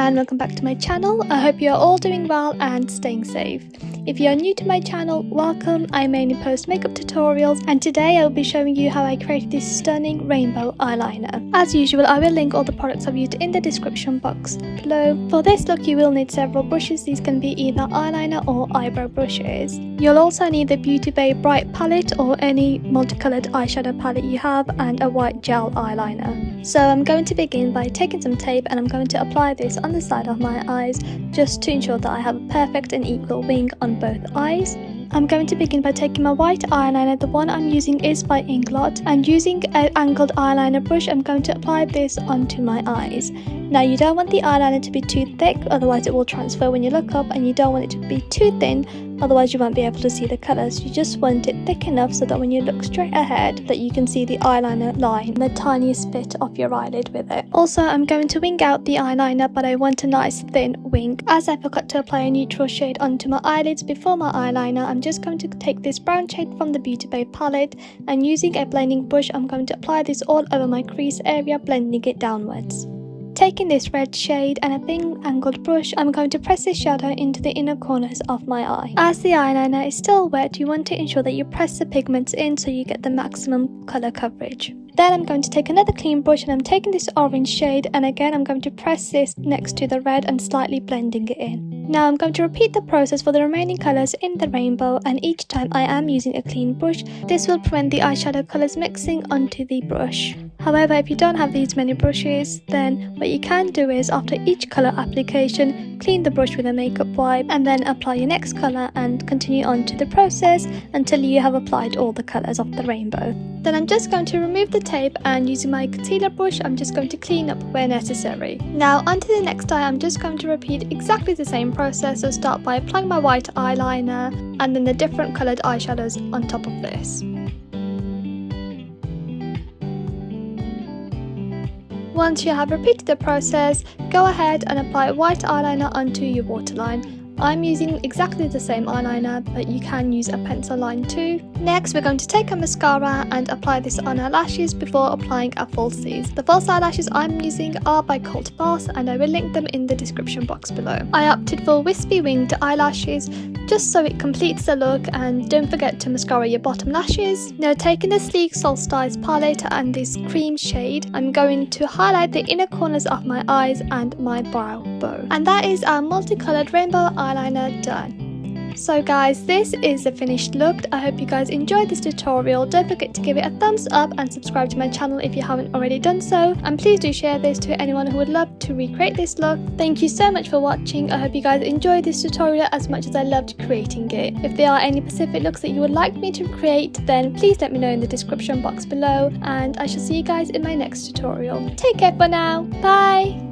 and welcome back to my channel. I hope you are all doing well and staying safe. If you are new to my channel, welcome. I mainly post makeup tutorials and today I will be showing you how I created this stunning rainbow eyeliner. As usual, I will link all the products I've used in the description box below. For this look you will need several brushes. These can be either eyeliner or eyebrow brushes. You'll also need the BeautyBay Bright palette or any multicolored eyeshadow palette you have and a white gel eyeliner. So I'm going to begin by taking some tape and I'm going to apply this on the side of my eyes just to ensure that I have a perfect and equal wing on both eyes. I'm going to begin by taking my white eyeliner. The one I'm using is by Inglot, and using an angled eyeliner brush I'm going to apply this onto my eyes. Now you don't want the eyeliner to be too thick, otherwise it will transfer when you look up, and you don't want it to be too thin, otherwise you won't be able to see the colours. You just want it thick enough so that when you look straight ahead that you can see the eyeliner line, the tiniest bit of your eyelid with it. Also, I'm going to wing out the eyeliner, but I want a nice thin wing. As I forgot to apply a neutral shade onto my eyelids before my eyeliner, I'm just going to take this brown shade from the BeautyBay palette, and using a blending brush I'm going to apply this all over my crease area, blending it downwards. Taking this red shade and a thin angled brush, I'm going to press this shadow into the inner corners of my eye. As the eyeliner is still wet, you want to ensure that you press the pigments in so you get the maximum colour coverage. Then I'm going to take another clean brush and I'm taking this orange shade, and again I'm going to press this next to the red and slightly blending it in. Now I'm going to repeat the process for the remaining colours in the rainbow, and each time I am using a clean brush. This will prevent the eyeshadow colours mixing onto the brush. However, if you don't have these many brushes, then what you can do is after each colour application, clean the brush with a makeup wipe and then apply your next colour and continue on to the process until you have applied all the colours of the rainbow. Then I'm just going to remove the tape, and using my concealer brush I'm just going to clean up where necessary. Now onto the next eye, I'm just going to repeat exactly the same process. So start by applying my white eyeliner and then the different coloured eyeshadows on top of this. Once you have repeated the process, go ahead and apply white eyeliner onto your waterline. I'm using exactly the same eyeliner, but you can use a pencil line too. Next, we're going to take a mascara and apply this on our lashes before applying our falsies. The false eyelashes I'm using are by Cult Boss, and I will link them in the description box below. I opted for wispy winged eyelashes just so it completes the look, and don't forget to mascara your bottom lashes. Now taking the Sleek Solstice palette and this cream shade, I'm going to highlight the inner corners of my eyes and my brow bone. And that is our multicolored rainbow eyeliner done. So guys, this is the finished look. I hope you guys enjoyed this tutorial. Don't forget to give it a thumbs up and subscribe to my channel if you haven't already done so, and please do share this to anyone who would love to recreate this look. Thank you so much for watching. I hope you guys enjoyed this tutorial as much as I loved creating it. If there are any specific looks that you would like me to create, then please let me know in the description box below, and I shall see you guys in my next tutorial. Take care for now. Bye.